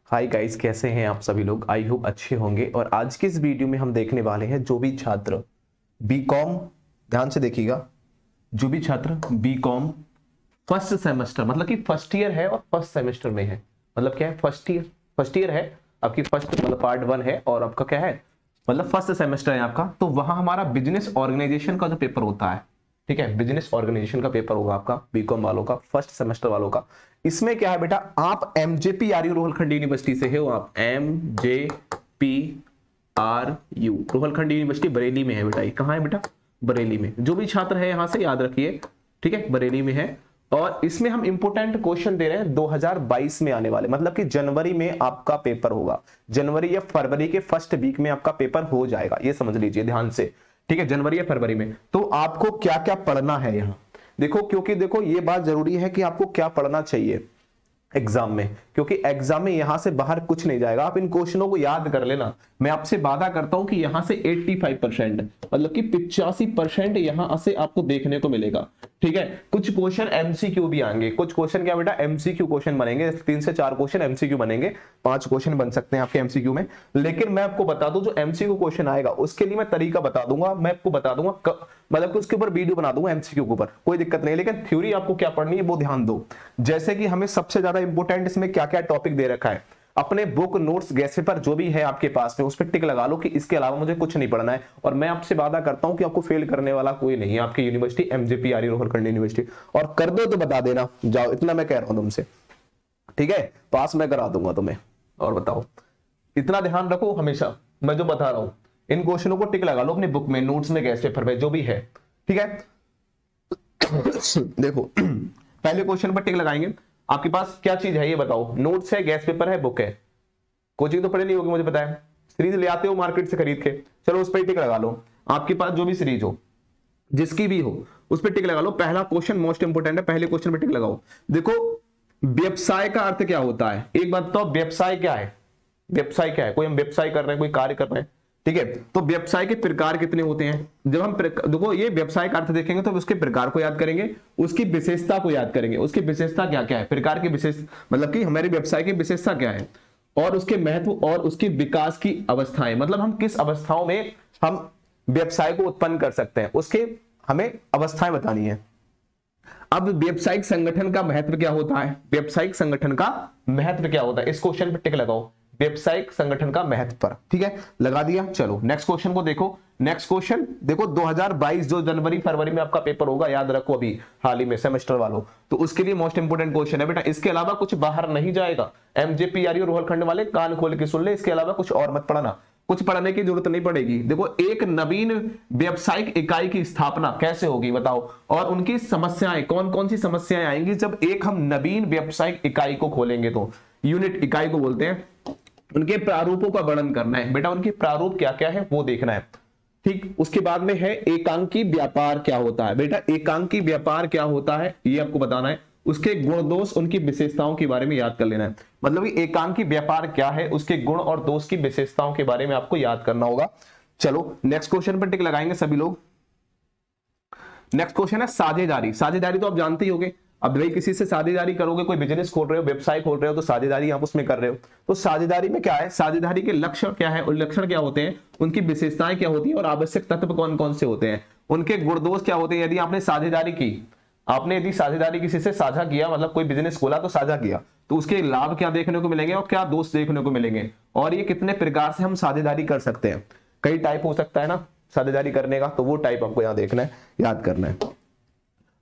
Hi guys, कैसे हैं आप सभी लोग। आई होप अच्छे होंगे। और आज के इस वीडियो में हम देखने वाले हैं जो भी छात्र बीकॉम, ध्यान से देखिएगा, जो भी छात्र बीकॉम फर्स्ट सेमेस्टर मतलब कि फर्स्ट ईयर है और फर्स्ट सेमेस्टर में है, मतलब क्या है, फर्स्ट ईयर है आपकी, फर्स्ट मतलब पार्ट 1 है और आपका क्या है मतलब फर्स्ट सेमेस्टर है आपका। तो वहां हमारा बिजनेस ऑर्गेनाइजेशन का जो पेपर होता है, ठीक है, बिजनेस ऑर्गेनाइजेशन का पेपर होगा आपका बीकॉम वालों का, फर्स्ट सेमेस्टर वालों का। इसमें क्या है बेटा, आप MJPRU रोहलखंड यूनिवर्सिटी से हो, आप MJPRU रोहलखंड यूनिवर्सिटी बरेली में है बेटा। ये कहाँ है बेटा, बरेली में। जो भी छात्र है यहां से याद रखिए, ठीक है, बरेली में है। और इसमें हम इंपोर्टेंट क्वेश्चन दे रहे हैं 2022 में आने वाले, मतलब कि जनवरी में आपका पेपर होगा, जनवरी या फरवरी के फर्स्ट वीक में आपका पेपर हो जाएगा, ये समझ लीजिए ध्यान से, ठीक है, जनवरी या फरवरी में। तो आपको क्या क्या पढ़ना है यहाँ देखो, क्योंकि देखो ये बात जरूरी है कि आपको क्या पढ़ना चाहिए एग्जाम में, क्योंकि एग्जाम में यहां से बाहर कुछ नहीं जाएगा। आप इन क्वेश्चनों को याद कर लेना। मैं आपसे वादा करता हूं कि यहां से 85% मतलब कि 85% यहां से आपको देखने को मिलेगा, ठीक है। कुछ क्वेश्चन एमसीक्यू भी आएंगे, कुछ क्वेश्चन क्या बेटा एमसीक्यू क्वेश्चन बनेंगे, 3 से 4 क्वेश्चन एमसीक्यू बनेंगे, 5 क्वेश्चन बन सकते हैं आपके एमसीक्यू में। लेकिन मैं आपको बता दूं, जो एमसीक्यू क्वेश्चन आएगा उसके लिए मैं तरीका बता दूंगा, मैं आपको बता दूंगा, मतलब कि उसके ऊपर वीडियो बना दूंगा एमसीक्यू के ऊपर, कोई दिक्कत नहीं है। लेकिन थ्योरी आपको क्या पढ़नी है वो ध्यान दो। जैसे कि हमें सबसे ज्यादा इंपॉर्टेंट इसमें क्या क्या टॉपिक दे रखा है, अपने बुक नोट्स गैस पेपर जो भी है आपके पास में उस पर टिक लगा लो कि इसके अलावा मुझे कुछ नहीं पढ़ना है। और मैं आपसे वादा करता हूं कि आपको फेल करने वाला कोई नहीं है आपकी यूनिवर्सिटी, MJPRU रोहलखंड यूनिवर्सिटी। और कर दो तो बता देना, जाओ, इतना मैं कह रहा हूं तुमसे, ठीक है, पास मैं करा दूंगा तुम्हें। और बताओ, इतना ध्यान रखो हमेशा, मैं जो बता रहा हूं इन क्वेश्चनों को टिक लगा लो अपनी बुक में, नोट्स में, गैस पेपर में, जो भी है, ठीक है। देखो पहले क्वेश्चन पर टिक लगाएंगे। आपके पास क्या चीज है ये बताओ, नोट्स है, गैस पेपर है, बुक है। कोचिंग तो पढ़े नहीं होगी मुझे पता है, सीरीज ले आते हो मार्केट से खरीद के, चलो उस पर टिक लगा लो। आपके पास जो भी सीरीज हो, जिसकी भी हो, उस पर टिक लगा लो। पहला क्वेश्चन मोस्ट इंपोर्टेंट है, पहले क्वेश्चन पर टिक लगाओ। देखो व्यवसाय का अर्थ क्या होता है, एक बात बताओ, व्यवसाय क्या है, व्यवसाय क्या है, कोई हम व्यवसाय कर रहे हैं, कोई कार्य कर रहे हैं, ठीक है। तो व्यवसाय के प्रकार कितने होते हैं, जब हम देखो ये व्यवसाय का अर्थ देखेंगे तो उसके प्रकार को याद करेंगे, उसकी विशेषता को याद करेंगे, उसकी विशेषता क्या क्या है, प्रकार की विशेष मतलब कि हमारे व्यवसाय की विशेषता क्या है, और उसके महत्व और उसके विकास की अवस्थाएं, मतलब हम किस अवस्थाओं में हम व्यवसाय को उत्पन्न कर सकते हैं, उसके हमें अवस्थाएं बतानी है। अब व्यावसायिक संगठन का महत्व क्या होता है, व्यावसायिक संगठन का महत्व क्या होता है, इस क्वेश्चन पे टिक लगाओ, व्यावसायिक संगठन का महत्व पर, ठीक है, लगा दिया। चलो नेक्स्ट क्वेश्चन को देखो। नेक्स्ट क्वेश्चन देखो, 2022 जो जनवरी फरवरी में आपका पेपर होगा, याद रखो अभी हाल ही में सेमेस्टर वालों, तो उसके लिए मोस्ट इंपोर्टेंट क्वेश्चन है बेटा। इसके अलावा कुछ बाहर नहीं जाएगा, MJPRU रोहलखंड वाले कान खोल के सुन ले, इसके अलावा कुछ और मत पढ़ना, कुछ पढ़ने की जरूरत नहीं पड़ेगी। देखो एक नवीन व्यावसायिक इकाई की स्थापना कैसे होगी बताओ, और उनकी समस्याएं, कौन कौन सी समस्याएं आएंगी जब एक हम नवीन व्यावसायिक इकाई को खोलेंगे, तो यूनिट इकाई को बोलते हैं। उनके प्रारूपों का वर्णन करना है बेटा, उनके प्रारूप क्या क्या है वो देखना है, ठीक। उसके बाद में है एकांकी व्यापार क्या होता है बेटा, एकांकी व्यापार क्या होता है ये आपको बताना है। उसके गुण दोष, उनकी विशेषताओं के बारे में याद कर लेना है, मतलब कि एकांकी व्यापार क्या है, उसके गुण और दोष की विशेषताओं के बारे में आपको याद करना होगा। चलो नेक्स्ट क्वेश्चन पर टिक लगाएंगे सभी लोग। नेक्स्ट क्वेश्चन है साझेदारी। साझेदारी तो आप जानते ही होंगे, अब भाई किसी से साझेदारी करोगे, कोई बिजनेस खोल रहे हो, व्यवसाय खोल रहे हो, तो साझेदारी आप उसमें कर रहे हो। तो साझेदारी में क्या है, साझेदारी के लक्ष्य क्या है और लक्षण क्या होते हैं, उनकी विशेषताएं क्या होती है, और आवश्यक तत्व कौन कौन से होते हैं, उनके गुण दोष क्या होते हैं। यदि आपने साझेदारी की, आपने यदि साझेदारी किसी से साझा किया, मतलब कोई बिजनेस खोला तो साझा किया, तो उसके लाभ क्या देखने को मिलेंगे और क्या दोष देखने को मिलेंगे, और ये कितने प्रकार से हम साझेदारी कर सकते हैं। कई टाइप हो सकता है ना साझेदारी करने का, तो वो टाइप आपको यहाँ देखना है, याद करना है।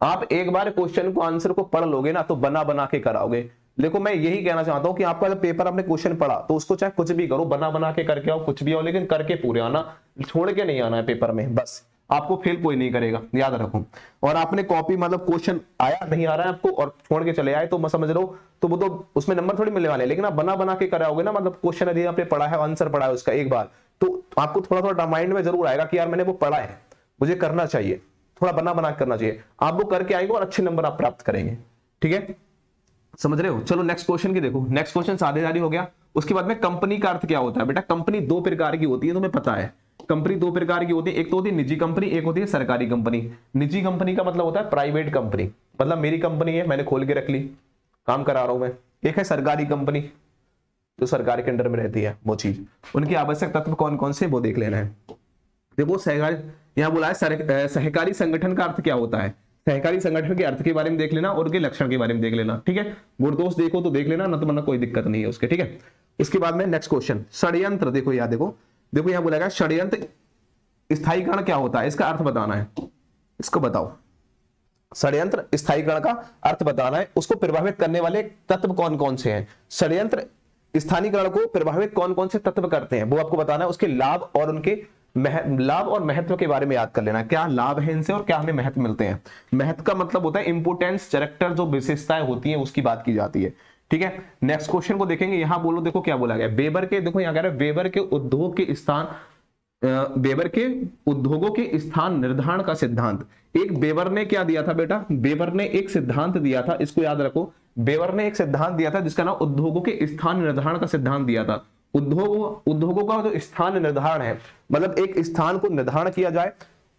आप एक बार क्वेश्चन को, आंसर को पढ़ लोगे ना तो बना बना के कराओगे। देखो मैं यही कहना चाहता हूं कि आपका जब पेपर आपने क्वेश्चन पढ़ा तो उसको चाहे कुछ भी करो, बना बना के करके आओ, कुछ भी आओ, लेकिन करके पूरे आना, छोड़ के नहीं आना है पेपर में, बस। आपको फेल कोई नहीं करेगा, याद रखो। और आपने कॉपी मतलब क्वेश्चन आया नहीं आ रहा है आपको और छोड़ के चले आए तो मैं समझ लो, तो वो तो उसमें नंबर थोड़ी मिलने वाले, लेकिन आप बना बना के कराओगे ना, मतलब क्वेश्चन यदि आपने पढ़ा है, आंसर पढ़ा है उसका एक बार, तो आपको थोड़ा थोड़ा माइंड में जरूर आएगा कि यार मैंने वो पढ़ा है, मुझे करना चाहिए, थोड़ा बना बना करना चाहिए। आप वो करके आएंगे और अच्छे नंबर आप प्राप्त करेंगे, ठीक है, समझ रहे हो। चलो नेक्स्ट क्वेश्चन की देखो। नेक्स्ट क्वेश्चन साझेदारी हो गया। उसके बाद में कंपनी का अर्थ क्या होता है बेटा, कंपनी 2 प्रकार की होती है, तुम्हें पता है। कंपनी 2 प्रकार की होती है, एक तो होती है निजी कंपनी, एक होती है सरकारी कंपनी। निजी कंपनी का मतलब होता है प्राइवेट कंपनी, मतलब मेरी कंपनी है, मैंने खोल के रख ली, काम करा रहा हूं मैं। एक है सरकारी कंपनी, जो सरकार के अंडर में रहती है वो चीज, उनके आवश्यक तत्व कौन कौन से वो देख लेना है। देखो सहकारी, यहाँ बोला है सहकारी संगठन का अर्थ क्या होता है, सहकारी संगठन के अर्थ के बारे में देख लेना और उनके लक्षण के बारे में देख लेना, ठीक है। गुण दोष देखो तो देख लेना, ना तो कोई दिक्कत नहीं है उसके, ठीक है। इसके बाद में नेक्स्ट क्वेश्चन षड्यंत्र, देखो याद देखो यहाँ बोला गया षड्यंत्र स्थायीकरण क्या होता है, इसका अर्थ बताना है, इसको बताओ। षड्यंत्र स्थायीकरण का अर्थ बताना है, उसको प्रभावित करने वाले तत्व कौन कौन से हैं, षड्यंत्र स्थानीकरण को प्रभावित कौन कौन से तत्व करते हैं वो आपको बताना है, उसके लाभ और उनके लाभ और महत्व के बारे में याद कर लेना, क्या लाभ है इनसे और क्या हमें महत्व मिलते हैं। महत्व का मतलब होता है इंपोर्टेंस, कैरेक्टर, जो विशेषताएं होती हैं उसकी बात की जाती है, ठीक है। नेक्स्ट क्वेश्चन को देखेंगे, यहां बोलो देखो क्या बोला गया, वेबर के, देखो यहां कह रहा है वेबर के उद्योग के स्थान, वेबर के उद्योगों के स्थान निर्धारण का सिद्धांत। एक वेबर ने क्या दिया था बेटा, वेबर ने एक सिद्धांत दिया था, इसको याद रखो, वेबर ने एक सिद्धांत दिया था जिसका नाम उद्योगों के स्थान निर्धारण का सिद्धांत दिया था। उद्योगों का जो स्थान निर्धारण है, मतलब एक स्थान को निर्धारण किया जाए,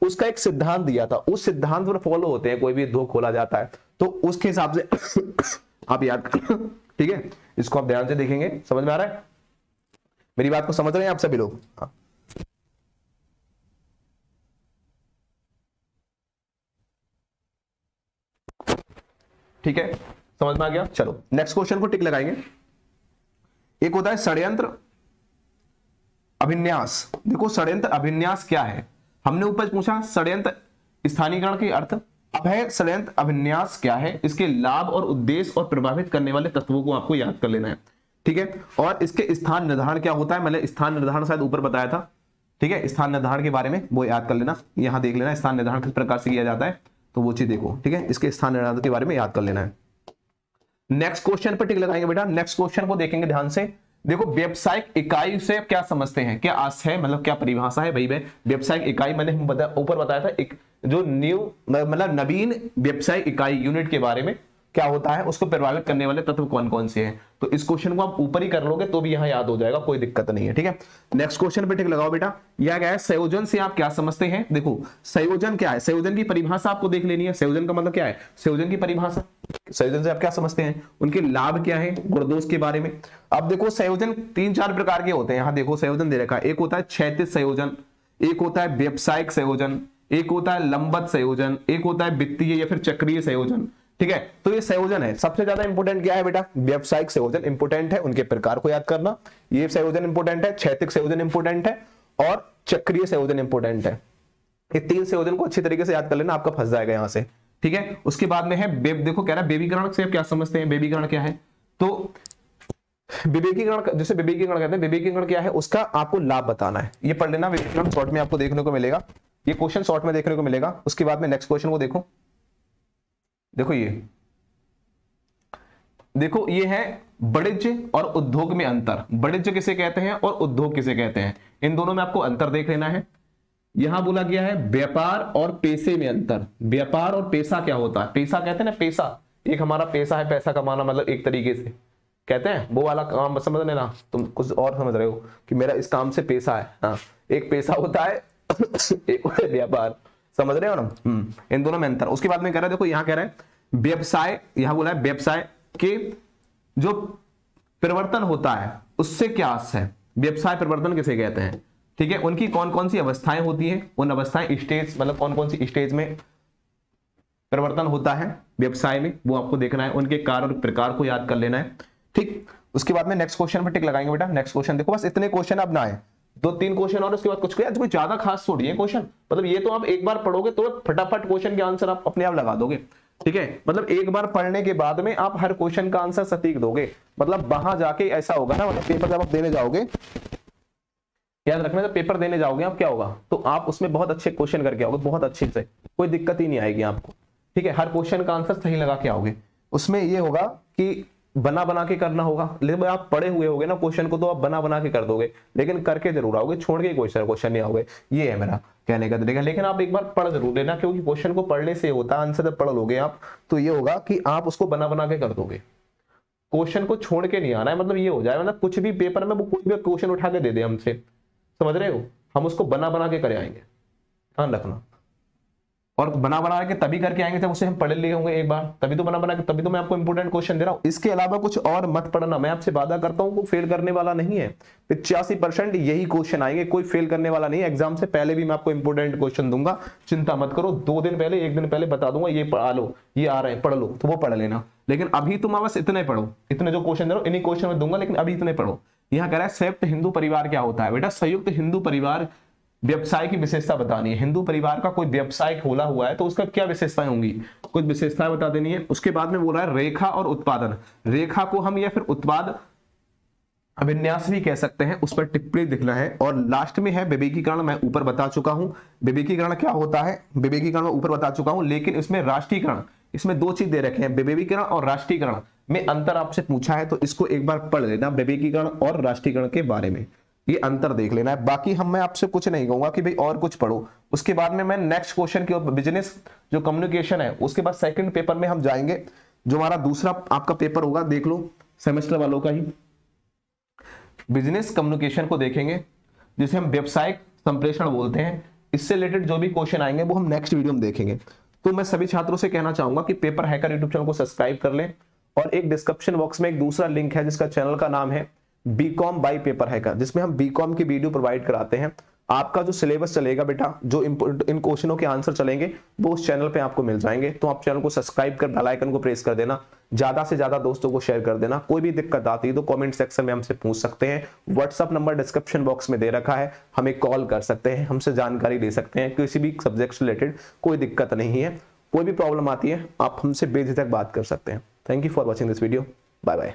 उसका एक सिद्धांत दिया था, उस सिद्धांत पर फॉलो होते हैं कोई भी उद्योग खोला जाता है, तो उसके हिसाब से आप याद ठीक है, इसको आप ध्यान से देखेंगे, समझ में आ रहा है, मेरी बात को समझ रहे हैं आप सभी लोग। हाँ। ठीक है, समझ में आ गया। चलो नेक्स्ट क्वेश्चन को टिक लगाएंगे। एक होता है षड्यंत्र अभिन्यास। देखो षड्यंत्र अभिन्यास क्या है, हमने ऊपर पूछा षड्यंत्र स्थानीकरण के अर्थ, अब है षड्यंत्र अभिन्यास क्या है, इसके लाभ और उद्देश्य और प्रभावित करने वाले तत्वों को आपको याद कर लेना है, ठीक है। और इसके स्थान निर्धारण क्या होता है, मैंने स्थान निर्धारण शायद ऊपर बताया था, ठीक है। स्थान निर्धारण के बारे में वो याद कर लेना, यहां देख लेना स्थान निर्धारण किस प्रकार से किया जाता है, तो वो चीज देखो, ठीक है। इसके स्थान निर्धारण के बारे में याद कर लेना है। नेक्स्ट क्वेश्चन पर टिक लगाएंगे बेटा। नेक्स्ट क्वेश्चन को देखेंगे ध्यान से। देखो व्यावसायिक इकाई से क्या समझते हैं, क्या अर्थ है, मतलब क्या परिभाषा है भाई। व्यावसायिक इकाई मैंने ऊपर बताया था, एक जो न्यू मतलब नवीन व्यावसायिक इकाई यूनिट के बारे में क्या होता है, उसको प्रभावित करने वाले तत्व कौन कौन से हैं। तो इस क्वेश्चन को आप ऊपर ही कर लोगे तो भी यहाँ याद हो जाएगा, कोई दिक्कत नहीं है, ठीक है। नेक्स्ट क्वेश्चन पे टिक लगाओ बेटा। यह क्या है, संयोजन से आप क्या समझते हैं। देखो संयोजन क्या है, संयोजन की परिभाषा आपको देख लेनी है। संयोजन का मतलब क्या है, संयोजन की परिभाषा, संयोजन से आप क्या समझते हैं, उनके लाभ क्या है, गुण-दोष के बारे में। अब देखो संयोजन 3-4 प्रकार के होते हैं, यहाँ देखो संयोजन दे रखा है। एक होता है क्षैतिज संयोजन, एक होता है व्यावसायिक संयोजन, एक होता है लंबवत संयोजन, एक होता है वित्तीय या फिर चक्रीय संयोजन, ठीक है। तो ये संयोजन है, सबसे ज्यादा इंपोर्टेंट क्या है बेटा, व्यावसायिक संयोजन इंपोर्टेंट है, उनके प्रकार को याद करना, ये संयोजन इंपोर्टेंट है, क्षैतिज संयोजन इंपोर्टेंट है और चक्रीय संयोजन इंपोर्टेंट है। ये 3 संयोजन को अच्छी तरीके से याद कर लेना, आपका फंस जाएगा यहां से, ठीक है। उसके बाद में है देखो कह रहा है बेबीकरण से आप क्या समझते हैं, बेबीकरण क्या है। तो विवेकीकरण, जैसे विवेकीकरण कहते हैं, विवेकीकरण क्या है, उसका आपको लाभ बताना है, ये पढ़ लेना। विवेकीकरण शॉर्ट में आपको देखने को मिलेगा, ये क्वेश्चन शॉर्ट में देखने को मिलेगा। उसके बाद में नेक्स्ट क्वेश्चन को देखो, देखो देखो ये है वाणिज्य और उद्योग में अंतर। वाणिज्य किसे कहते हैं और उद्योग किसे कहते हैं, इन दोनों में आपको अंतर देख लेना है। यहां बोला गया है व्यापार और पेशे में अंतर। व्यापार और पेशा क्या होता है, पेशा कहते हैं ना, पेशा एक हमारा पेशा है, पैसा कमाना, मतलब एक तरीके से कहते हैं वो वाला काम, समझ लेना। तुम कुछ और समझ रहे हो कि मेरा इस काम से पेशा है, हाँ एक पेशा होता है एक व्यापार, समझ रहे हो ना। इन दोनों में अंतर। उसके बाद में कह रहा है, देखो यहाँ कह रहा है व्यवसाय, यहां बोला है व्यवसाय के जो परिवर्तन होता है उससे क्या अर्थ है, व्यवसाय परिवर्तन किसे कहते हैं, ठीक है। उनकी कौन कौन सी अवस्थाएं होती हैं, उन अवस्थाएं स्टेज, मतलब कौन कौन सी स्टेज में परिवर्तन होता है व्यवसाय में, वो आपको देखना है। उनके कार्य और प्रकार को याद कर लेना है, ठीक। उसके बाद में नेक्स्ट क्वेश्चन पर टिक लगाएंगे बेटा। नेक्स्ट क्वेश्चन देखो, बस इतने क्वेश्चन अब ना आए, 2-3 क्वेश्चन और उसके बाद कुछ कोई ज्यादा खास थोड़ी है क्वेश्चन, मतलब ये तो आप एक बार पढ़ोगे तो फटाफट क्वेश्चन के आंसर आप अपने आप लगा दोगे, ठीक है। मतलब एक बार पढ़ने के बाद में आप हर क्वेश्चन का आंसर सटीक दोगे, मतलब वहां जाके ऐसा होगा ना, मतलब पेपर जब आप देने जाओगे, याद रखना जब पेपर देने जाओगे आप क्या होगा, तो आप उसमें बहुत अच्छे क्वेश्चन करके आओगे, बहुत अच्छे से, कोई दिक्कत ही नहीं आएगी आपको, ठीक है। हर क्वेश्चन का आंसर सही लगा के आओगे। उसमें ये होगा कि बना बना के करना होगा, लेकिन आप पढ़े हुए होगे ना क्वेश्चन को तो आप बना बना के कर दोगे, लेकिन करके जरूर आओगे, छोड़ के क्वेश्चन नहीं आओगे, ये है मेरा कहने का तरीका। लेकिन आप एक बार पढ़ जरूर लेना, क्योंकि क्वेश्चन को पढ़ने से होता है, आंसर जब पढ़ लोगे आप तो ये होगा कि आप उसको बना बना के कर दोगे, क्वेश्चन को छोड़ के नहीं आना है। मतलब ये हो जाए, मतलब कुछ भी पेपर में वो कोई भी क्वेश्चन उठा के दे दे हमसे, समझ रहे हो, हम उसको बना बना के कर आएंगे, ध्यान रखना। और बना बना के तभी करके आएंगे जब उसे हम पढ़ लिए होंगे एक बार, तभी तो बना बना के, तभी तो मैं आपको इंपोर्टेंट क्वेश्चन दे रहा हूं। इसके अलावा कुछ और मत पढ़ना, मैं आपसे वादा करता हूं, कोई फेल करने वाला नहीं है। 85% यही क्वेश्चन आएंगे, कोई फेल करने वाला नहीं है। एग्जाम से पहले भी मैं आपको इंपोर्टेंट क्वेश्चन दूंगा, चिंता मत करो। 2 दिन पहले, 1 दिन पहले बता दूंगा, ये पढ़ा लो, ये आ रहे हैं, पढ़ लो, तो वो पढ़ लेना। लेकिन अभी तुम बस इतने पढ़ो, इतने जो क्वेश्चन दे रहा हूं इन्हीं क्वेश्चन में दूंगा, लेकिन अभी इतने पढ़ो। यहाँ कह रहा है संयुक्त हिंदू परिवार क्या होता है। बेटा संयुक्त हिंदू परिवार व्यवसाय की विशेषता बतानी है। हिंदू परिवार का कोई व्यवसाय खोला हुआ है तो उसका क्या विशेषताएं होंगी, कुछ विशेषताएं बता देनी है। उसके बाद में बोल रहा है रेखा और उत्पादन। रेखा को हम या फिर उत्पाद अभिन्यास भी कह सकते हैं, उस पर टिप्पणी लिखना है। और लास्ट में है विवेकीकरण, मैं ऊपर बता चुका हूं विवेकीकरण क्या होता है, विवेकीकरण मैं ऊपर बता चुका हूं। लेकिन इसमें राष्ट्रीयकरण, इसमें 2 चीज दे रखे हैं, विवेकीकरण और राष्ट्रीयकरण में अंतर आपसे पूछा है, तो इसको एक बार पढ़ लेना, विवेकीकरण और राष्ट्रीयकरण के बारे में ये अंतर देख लेना है। बाकी मैं आपसे कुछ नहीं कहूंगा कि भाई और कुछ पढ़ो। उसके बाद में मैं नेक्स्ट क्वेश्चन की ओर, बिजनेस जो कम्युनिकेशन है, उसके बाद सेकंड पेपर में हम जाएंगे, जो हमारा दूसरा आपका पेपर होगा, देख लो सेमेस्टर वालों का ही, बिजनेस कम्युनिकेशन को देखेंगे, जिसे हम व्यवसायिक संप्रेषण बोलते हैं। इससे रिलेटेड जो भी क्वेश्चन आएंगे वो हम नेक्स्ट वीडियो में देखेंगे। तो मैं सभी छात्रों से कहना चाहूंगा कि पेपर हैकर यूट्यूब चैनल को सब्सक्राइब कर लें, और एक डिस्क्रिप्शन बॉक्स में एक दूसरा लिंक है जिसका चैनल का नाम है बीकॉम बाय पेपर हैकर, जिसमें हम बीकॉम की वीडियो प्रोवाइड कराते हैं। आपका जो सिलेबस चलेगा बेटा, जो इन क्वेश्चनों के आंसर चलेंगे वो उस चैनल पे आपको मिल जाएंगे। तो आप चैनल को सब्सक्राइब कर बेल आइकन को प्रेस कर देना, ज्यादा से ज्यादा दोस्तों को शेयर कर देना। कोई भी दिक्कत आती है तो कमेंट सेक्शन में हमसे पूछ सकते हैं, व्हाट्सअप नंबर डिस्क्रिप्शन बॉक्स में दे रखा है, हमें कॉल कर सकते हैं, हमसे जानकारी ले सकते हैं। किसी भी सब्जेक्ट से रिलेटेड कोई दिक्कत नहीं है, कोई भी प्रॉब्लम आती है आप हमसे बेझिझक बात कर सकते हैं। Thank you for watching this video, bye bye.